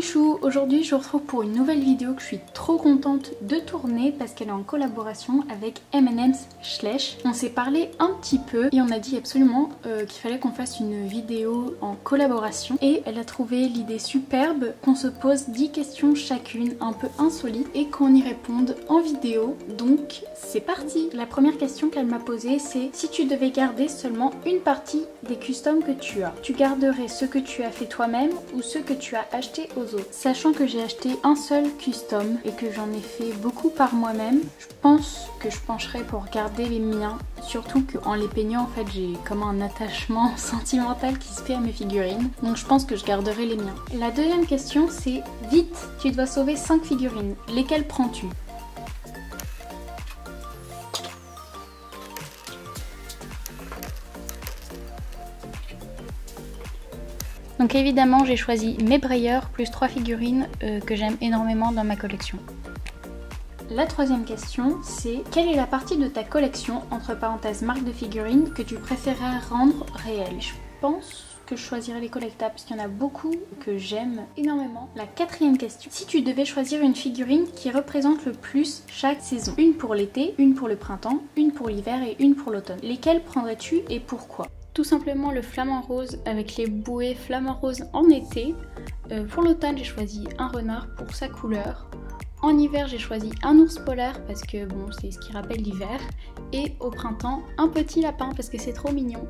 ponichous, aujourd'hui je vous retrouve pour une nouvelle vidéo que je suis trop contente de tourner parce qu'elle est en collaboration avec M&M's Schleich. On s'est parlé un petit peu et on a dit absolument qu'il fallait qu'on fasse une vidéo en collaboration et elle a trouvé l'idée superbe qu'on se pose 10 questions chacune un peu insolites et qu'on y réponde en vidéo. Donc c'est parti. La première question qu'elle m'a posée, c'est si tu devais garder seulement une partie des customs que tu as, tu garderais ceux que tu as fait toi-même ou ceux que tu as achetés aux autres? Sachant que j'ai acheté un seul custom et que j'en ai fait beaucoup par moi-même, je pense que je pencherais pour garder les miens, surtout qu'en les peignant en fait j'ai comme un attachement sentimental qui se fait à mes figurines, donc je pense que je garderai les miens. La deuxième question c'est vite, tu dois sauver 5 figurines, lesquelles prends-tu? Donc évidemment j'ai choisi mes brayeurs plus 3 figurines que j'aime énormément dans ma collection. La troisième question c'est quelle est la partie de ta collection, entre parenthèses marque de figurines, que tu préférerais rendre réelle? Je pense que je choisirais les collectables parce qu'il y en a beaucoup que j'aime énormément. La quatrième question, si tu devais choisir une figurine qui représente le plus chaque saison, une pour l'été, une pour le printemps, une pour l'hiver et une pour l'automne, lesquelles prendrais-tu et pourquoi? Tout simplement le flamant rose avec les bouées flamant rose en été. Pour l'automne j'ai choisi un renard pour sa couleur. En hiver j'ai choisi un ours polaire parce que bon c'est ce qui rappelle l'hiver. Et au printemps un petit lapin parce que c'est trop mignon.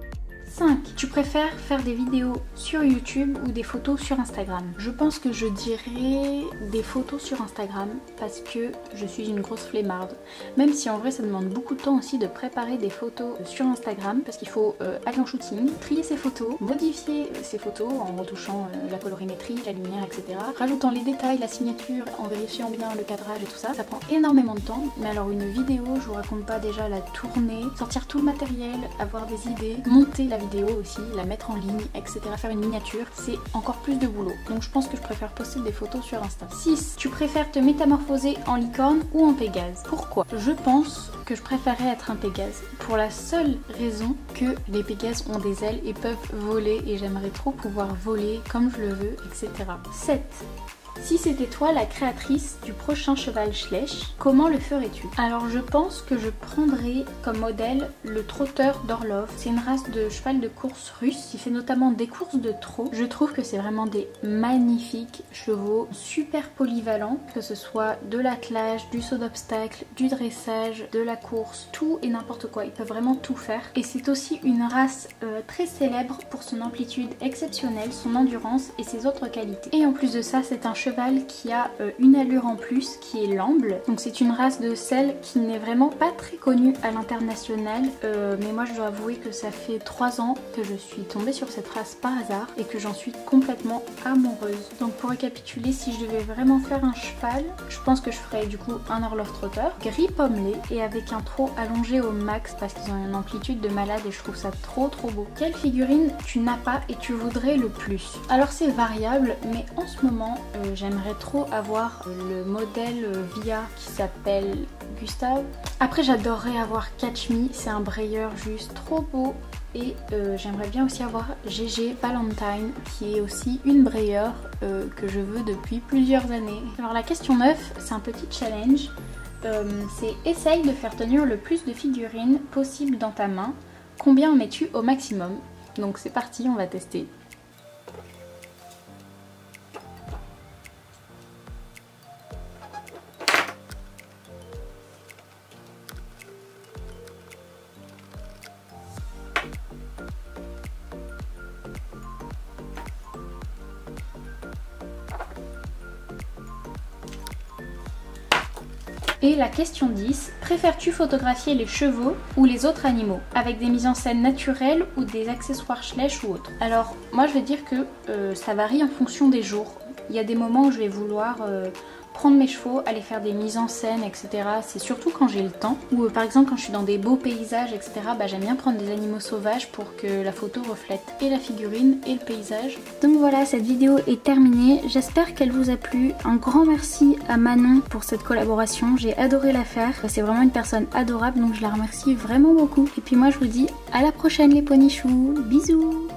5. Tu préfères faire des vidéos sur YouTube ou des photos sur Instagram? Je pense que je dirais des photos sur Instagram parce que je suis une grosse flemmarde. Même si en vrai ça demande beaucoup de temps aussi de préparer des photos sur Instagram parce qu'il faut aller en shooting, trier ses photos, modifier ses photos en retouchant la colorimétrie, la lumière, etc. Rajoutant les détails, la signature, en vérifiant bien le cadrage et tout ça. Ça prend énormément de temps. Mais alors une vidéo, je vous raconte pas déjà la tourner, sortir tout le matériel, avoir des idées, monter la vidéo aussi, la mettre en ligne, etc. Faire une miniature, c'est encore plus de boulot. Donc je pense que je préfère poster des photos sur Insta. 6. Tu préfères te métamorphoser en licorne ou en Pégase? Pourquoi? Je pense que je préférerais être un Pégase pour la seule raison que les Pégases ont des ailes et peuvent voler et j'aimerais trop pouvoir voler comme je le veux, etc. 7. Si c'était toi la créatrice du prochain cheval Schleich, comment le ferais-tu? Alors je pense que je prendrais comme modèle le trotteur d'Orlov. C'est une race de cheval de course russe qui fait notamment des courses de trot. Je trouve que c'est vraiment des magnifiques chevaux, super polyvalents, que ce soit de l'attelage, du saut d'obstacle, du dressage, de la course, tout et n'importe quoi. Ils peuvent vraiment tout faire. Et c'est aussi une race très célèbre pour son amplitude exceptionnelle, son endurance et ses autres qualités. Et en plus de ça, c'est un cheval qui a une allure en plus qui est l'amble. Donc c'est une race de selle qui n'est vraiment pas très connue à l'international, mais moi je dois avouer que ça fait 3 ans que je suis tombée sur cette race par hasard et que j'en suis complètement amoureuse. Donc pour récapituler, si je devais vraiment faire un cheval, je pense que je ferais du coup un Orlov Trotter gris pommelé et avec un trot allongé au max parce qu'ils ont une amplitude de malade et je trouve ça trop beau. Quelle figurine tu n'as pas et tu voudrais le plus? Alors c'est variable, mais en ce moment j'aimerais trop avoir le modèle VIA qui s'appelle Gustave. Après j'adorerais avoir Catch Me, c'est un brayeur juste trop beau. Et j'aimerais bien aussi avoir GG Valentine qui est aussi une brayeur que je veux depuis plusieurs années. Alors la question 9, c'est un petit challenge. C'est essaye de faire tenir le plus de figurines possible dans ta main. Combien en mets-tu au maximum? Donc c'est parti, on va tester. Et la question 10, préfères-tu photographier les chevaux ou les autres animaux avec des mises en scène naturelles ou des accessoires Schleich ou autres? Alors moi je vais dire que ça varie en fonction des jours. Il y a des moments où je vais vouloir prendre mes chevaux, aller faire des mises en scène, etc. C'est surtout quand j'ai le temps. Ou par exemple quand je suis dans des beaux paysages, etc. J'aime bien prendre des animaux sauvages pour que la photo reflète et la figurine et le paysage. Donc voilà, cette vidéo est terminée. J'espère qu'elle vous a plu. Un grand merci à Manon pour cette collaboration. J'ai adoré la faire. C'est vraiment une personne adorable, donc je la remercie vraiment beaucoup. Et puis moi je vous dis à la prochaine les ponichous. Bisous!